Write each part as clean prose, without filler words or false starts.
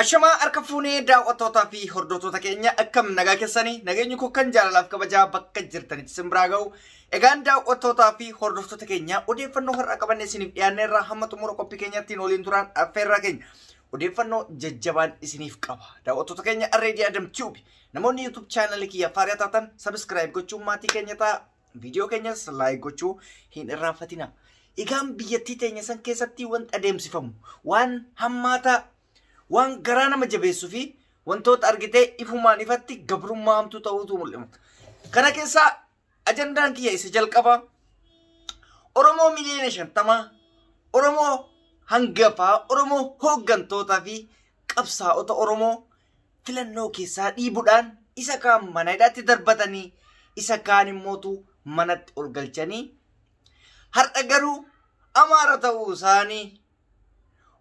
Ashamaa harka fuunee daawwattootaa fi hordoftoota keenya akkam nagaa keessanii nageenyi koo kan jaalalaaf kabajaa bakka jirtanitti simbiraa ga'u. Egaan daawwattootaa fi hordoftoota keenya odeeffannoo har'a qabanne isiniif dhiyaanneerraa hamma xumura qophii keenyattiin waliin turan affeerraa keenya odeeffannoo jajjabaan isiniif qaba. Daawwattoota keenya Arreedii Adam Tube namoonni YouTube channel kiyya faarii taatan subscribe gochuun maatii keenya ta'a. Video keenyas like gochuu hin irraanfatina. Egaan biyyattii teenya san keessatti wanti adeemsifamu waan hammaataa waan garaa nama jabeessuu fi wantoota argitee ifumaan ifatti gabrummaa hamtuu ta'uutu mul'ata. Kana keessaa ajandaan kiyya isa jalqaba Oromoo miliyoona 50, Oromoo hangafaa, Oromoo hooggantootaa fi qabsaa'ota Oromoo filannoo keessaa dhiibuudhaan isa kaan mana hidhaatti darbatanii isa kaan immootu manatti ol galchanii har'a garuu Amaara ta'uu isaanii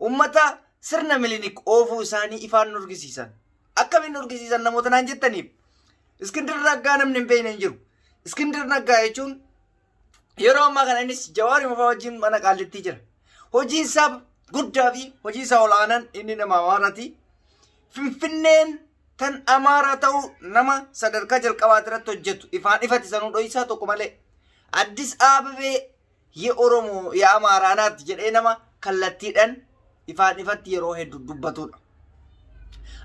ummata sirna milinik oofuu isaanii ifaan nurgisiisan. Akkamiin nurgisiisan namoota naan jettaniif Iskindir Naggaa namni hin beekne hin jiru. Iskindir Naggaa jechuun yeroo ammaa kana innis Jawaari Mafaa wajjin mana qaallittii jira. Hojii isaa guddaa fi hojii isaa olaanaan inni nama Amaaraati. Finfinneen tan Amaaraa ta'uu nama sadarkaa jalqabaa irratti hojjetu ifaan ifatti sanuu dho'isaa tokko malee Addis Ababee የኦሮሞ የአማራ ናት jedhee kallattiidhaan ifaan ifatti yeroo hedduu dubbatudha.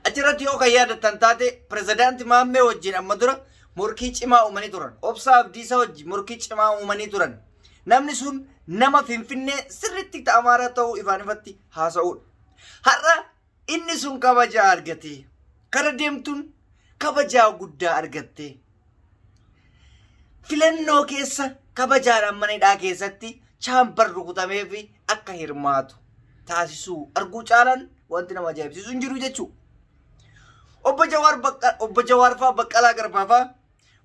Achirratti yoo kan yaadatan taate pirezidaantii Maammee wajjin amma dura morkii cimaa uumanii turan. Obsaa Abdiisaa wajjin morkii cimaa uumanii turan. Namni sun nama Finfinnee sirriitti Amaaraa ta'uu ifaan ifatti haasa'udha. Har'a inni sun kabajaa argate. Kana deemtuun kabajaa guddaa argatte. Filannoo keessa kabajaadhaan mana hidhaa keessatti chaambar rukutamee fi akka hirmaatu taasisuu arguu caalaan wanti nama ajaa'ibsiisu hin jiru jechuudha. Obbo Jawaar fa'aa Baqqalaa Garbaa fa'aa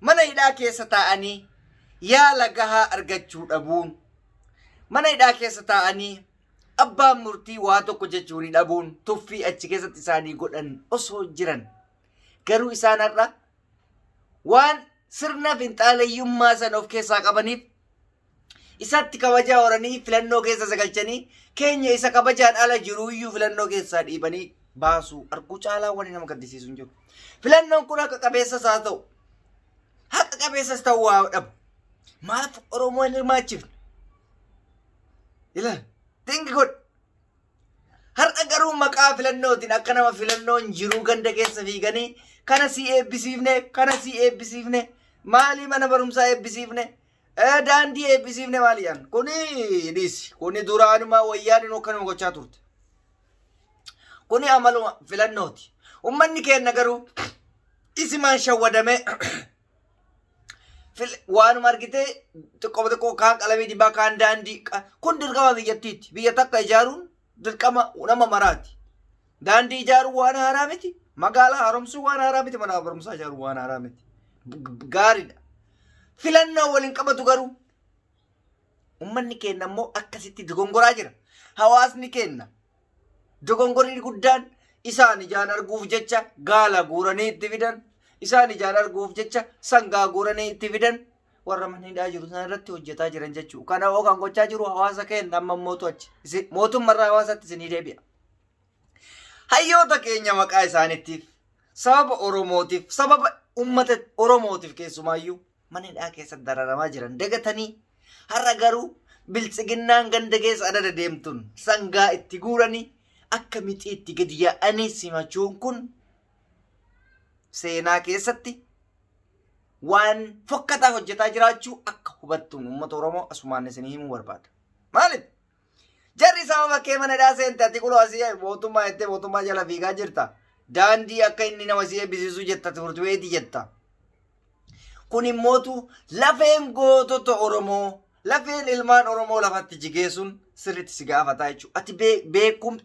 mana hidhaa keessa taa'anii yaala gahaa argachuu dhabuun, mana hidhaa keessa taa'anii abbaan murtii waa tokko jechuun dhabuun tuffii achi keessatti isaanii godhan osoo jiran garuu isaan har'a waan sirna finxaaleeyyummaa sana of keessaa qabaniif isatti kabajaa horanii filannoo keessa sagalchanii keenya isa kabajaan ala jiruuyyuu filannoo keessaa dhiibanii baasuu arguu caalaa waan nama gaddisiisu hin jiru. Filannoon kun haqa qabeessas haa ta'u, haqa qabeessas ta'uu waa dhabu. Maaf Oromoo hin hirmaachifne? Ilaali, dingi godha. Har'a garuu maqaa filannootiin akka nama filannoon jiruu ganda keessa fiiganii kana si eebbisiifne, kana si eebbisiifne, maali mana barumsaa eebbisiifne, daandii eebbisiifne maaliyaan. Kuni duraanuma wayyaaniin hokkanuma gochaa turte. Kuni amaluma filannooti. Ummanni keenya garuu isimaan shawwadame waanuma argitee xiqqoo kaan qalamii dibaa kaan daandii kun dirqama biyyattiiti. Biyya takka ijaaruun dirqama nama maraati. Daandii ijaaruun waan haaraa miti. Magaalaa haaromsuu waan haaraa miti. Mana barumsaa ijaaruun waan haaraa miti. Gaariidha. Filannoo waliin qabatu garuu ummanni keenya immoo akkasitti dogongoraa jira. Hawaasni keenya dogongorii guddaan isaan ijaan arguuf jecha gaala guuranii itti fidan, isaan ijaan arguuf jecha sangaa guuranii itti fidan warra mana hidhaa jiru sana irratti hojjetaa jiran jechuudha. Kana hoo kan gochaa jiru hawaasa keenya amma mootu achi. Mootummaarraa hawaasatti isinii deebi'a. Hayyoota keenya maqaa isaaniitiif, sababa Oromootiif, sababa ummata Oromootiif keessumaayyuu mana hidhaa keessatti dararamaa jiran dagatanii har'a garuu biltsiginnaan ganda keessa adada deemtuun sangaa itti guuranii akka mixii itti gadi yaa'anii simachuun kun seenaa keessatti waan fokkataa hojjetaa jiraachuu akka hubattuun uummata Oromoo asumaan isinii himuu barbaada. Maaliif? Jarri sababa bakkee mana hidhaa seente ati kuloo asii mootummaa jettee mootummaa jala fiigaa jirta. Daandii akka inni nama si eebbisiisuu jetta turtuweetii jetta. Kun immootu lafeen gootota Oromoo, lafeen ilmaan Oromoo lafatti jigeessuun sirriitti si gaafataa jechuudha. Ati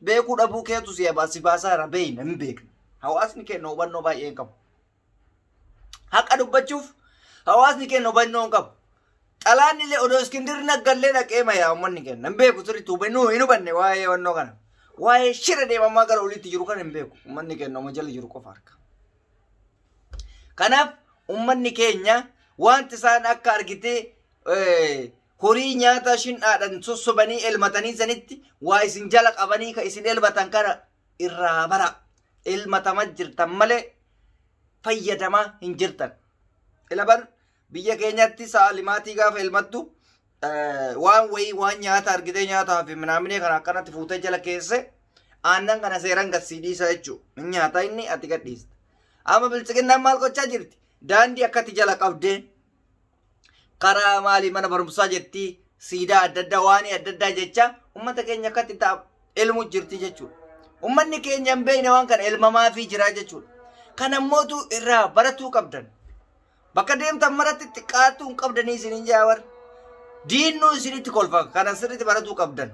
beekuu dhabuu keetu si baasaa irra beeyna hin beekne. Hawaasni keenya hubannoo baay'ee hin qabu. Haqa dubbachuuf hawaasni keenya hubannoo hin qabu. Xalaanni illee odoo Iskindir Naggallee dhaqee mayaa uummanni keenya hin beeku sirriitti hubannoo hin hubanne waa'ee hubannoo kana. Waa'ee shira deemamaa gara oliitti jiru kan hin beeku. Uummanni keenya nama jala jiru qofa harka. Kanaaf ummanni keenya wanti isaan akka argitee horii nyaata shin'aadhaan sossobanii elmatanii sanitti waa isin jala qabanii ka isin elmatan kana irraa bara. ilmatamaa jirtan malee fayyadamaa hin jirtan. Ilaban biyya keenyatti saalimaatii gaafa ilmattu waan wayii waan nyaata argitee nyaataa fi minaamine kan akkanatti fuutee jala keesse aannan kana seeran gadsiidhiisa jechuudha. Nyaata inni ati gadhiista. Amma bilchiginnaan maal gochaa jirti? Daandii akkatti jala qabdee karaa maalii mana barumsaa jettii siidaa adda addaa waan adda addaa jecha ummata keenya akkatti ilmu jirti jechuudha. Ummanni keenya hin beekne waan kana ilmamaa fi jiraa jechuudha. Kan ammootu irraa baratuu qabdan. Bakka deemtan maratti xiqqaattuu hin qabdanii isiniin jaawar. Diinnuu isinitti kolfa kana sirriitti baratuu qabdan.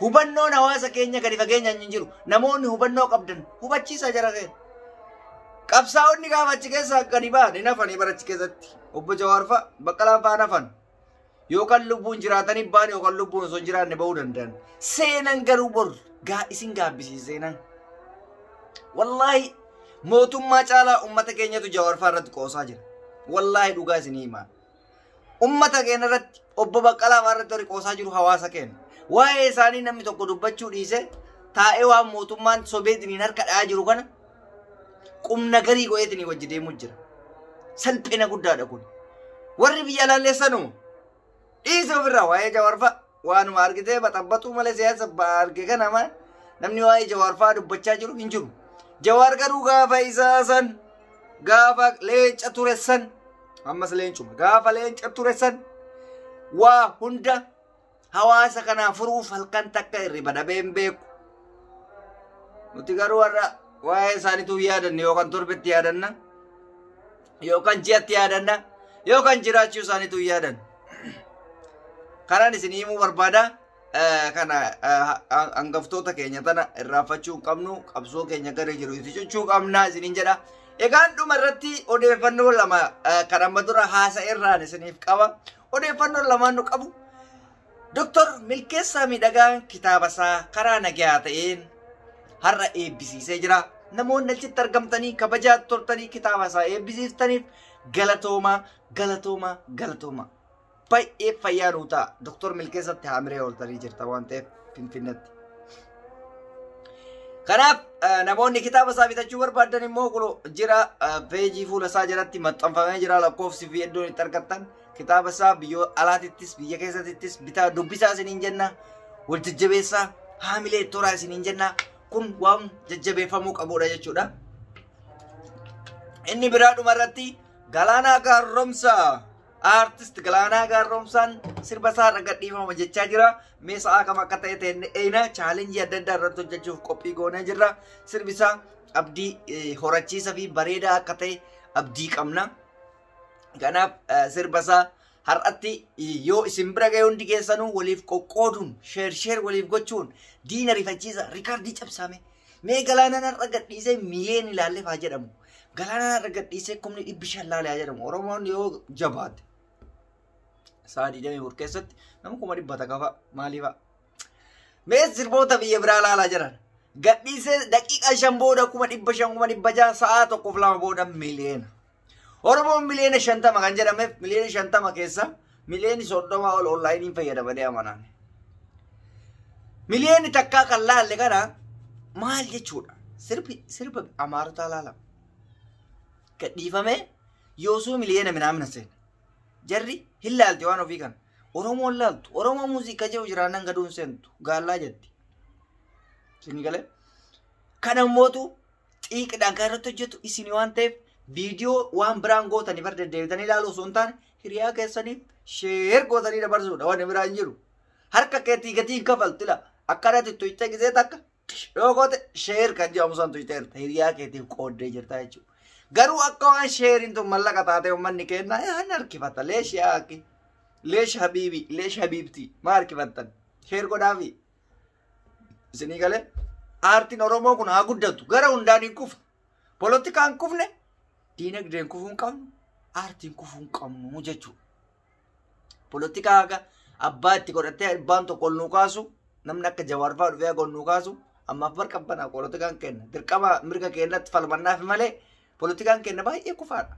Hubannoon hawaasa keenya gadi fageenyaan hin jiru. Namoonni hubannoo qabdan hubachiisa jara kee. Qabsaa'onni gaafa achi keessa gadi ba'an hin hafanii barachi keessatti. Obbo Jawaar fa'a Baqqalaan fa'a hafan. Yookaan lubbuun jiraatanii ba'an yookaan lubbuun osoo hin jiraanne ba'uu danda'an. Seenan garuu bor isin gaabbisiise seenan. Wallaahi mootummaa caalaa ummata keenyatu Jawaar fa'a irratti qoosaa jira. Wallaahi dhugaa isinii himaa. Ummata keenya irratti obbo Baqqalaa fa'a irratti qoosaa jiru hawaasa keenya. Waa'ee isaanii namni tokko dubbachuu dhiise taa'ee waan mootummaan sobeetiniin harka dha'aa jiru kana qumna garii go'eetinii wajji deemuu jira. Salphina guddaadha kun. Warri biyya laalleessanuu dhiise ofirraa waa'ee Jawaar fa'a waanuma argitee baxabbatuu malee siyaasa arge kanama namni waa'ee Jawaar fa'a dubbachaa jiru hin jiru. Jawaar garuu gaafa isaa san gaafa leenca ture san ammas leencuma gaafa leenca ture san waa hunda hawaasa kanaa furuuf halkan takka hirriba dhabee hin beeku. Nuti garuu warra waa'ee isaaniitu yaadanne yookaan torbetti yaadanna yookaan ji'atti yaadanna yookaan jiraachuu isaaniitu yaadan. Kanaan isin himuu barbaada. Kana hangaftoota keenya tana irraanfachuu qabnu qabsoo keenya gara jiru jechuu qabna isiniin jedha. Egaan dhuma irratti odeeffannoo lama kan amma dura haasa'eerraan isiniif qaba. Odeeffannoo lamaan nu qabu. Dr. Milkeessaa Miidhagaan kitaaba isaa karaa nagaa ta'een har'a eebbisiisee jira. Namoonni achitti argamtanii kabajaa toltanii kitaaba isaa eebbisiiftaniif galatoomaa. Baay'ee fayyaa nuu ta'a. Dr. Milkeessatti haamiree ooltanii jirta waan ta'eef Finfinneetti. Kanaaf namoonni kitaaba isaa bitachuu barbaadan immoo kun jira peejii fuula isaa jalatti maxxanfamee jira lakkoofsi fi iddoon itti argattan. Kitaaba isaa biyya alaatittis biyya keessattis bitaa dubbisaa isiniin jenna. Wal jajjabeessaa haamilee toraa isiniin jenna. Kun waan jajjabeeffamuu qabudha jechuudha. Inni biraa dhuma irratti Galaanaa Gaaromsaa artist Galaanaa Gaaromsaan sirba isaa irra gadhiifama jechaa jira. Mee sa'a kam akka ta'e ta'e chaalenjii adda addaa irratti hojjechuuf qophii goonee jirra. Sirbi isaa abdii horachiisa fi bareedaa akka ta'e abdii qabna. Kanaaf sirba isaa har'atti yoo isin bira ga'e hundi keessanuu waliif qoqqooduun sheer waliif gochuun diina rifachiisa riikaardii cabsame. Mee Galaanaan har'a gadhiisee miiliyoon ilaalleef haa jedhamu. Galaanaan har'a gadhiisee 500,000 ilaalee haa jedhamu. Oromoon yoo jabaate sa'a 24 keessatti nama 100 qafa maaliifa. Mee sirboota biyya biraa ilaalaa jiran gadhiisee daqiiqaa 5 booda 500,000 sa'a tokkoof 2 booda miiliyoona. Oromoon miliyoona 50 kan jedhameef miliyoona 50 keessa miliyoona 30 ol onlaayiniin fayyadamanii amanaan. Miliyoonni takkaa kan laalle kana maal jechuudha? Sirba Amaarotaa laala. Gadhiifamee yoosuu miliyoona minaamina seena. Jarri hin laalte waan ofii kana. Oromoon laaltu. Oromoo muuziqaa jiru jiraannan gaduun seentu. Gaallaa jetti. Isin galee? Kana mootu xiiqidhaan kan irratti hojjetu isin waan ta'eef viidiyoo waan biraan gootanii bar deddeebitanii ilaaluu osoo hin taane hiriyaa keessaniif sheer gootanii dabarsuudha waan biraa hin jiru. Harka keetii gatii hin kafaltila. Akkanatti tuyxee gisee takka yoo goote sheer kan jedhamu san tuyxeerta hiriyaa keetiif qooddee jirta jechuudha. Garuu akka waan sheeriin tun mallaqa taatee uummanni kennaa yaa harkifata leesh yaaqi leesh habiibi leesh habiibti maa harkifattan sheer godhaafi isinii galee aartiin Oromoo kun haa guddatu gara hundaan hin kufu polotikaan hin kufne diinagdeen kufuu hin qabnu aartiin kufuu hin qabnu jechuudha. Polotikaa haga abbaa itti godhatee abbaan tokko ol nuu kaasu namni akka Jawaar fa'aa dhufee ol nuu kaasu ammaaf barqabbanaa polotikaan kenna dirqama mirga keenyatti falmannaaf malee polotikaan kenna baay'ee kufaadha.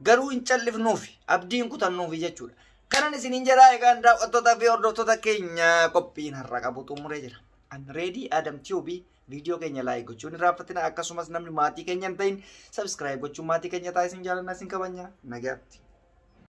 Garuu hin callifnuufi abdiin kutannuufi jechuudha. Kanan isiniin jedhaa egaan daawwattootaa fi hordoftoota keenya qophiin har'a qabu xumuree jira. An reedii Adam Tube Video keenya like gochuun irraanfatina akkasumas namni maatii keenya hin ta'in subscribe gochuun maatii keenya taasisan jaalanna sin kabanya nagaatti.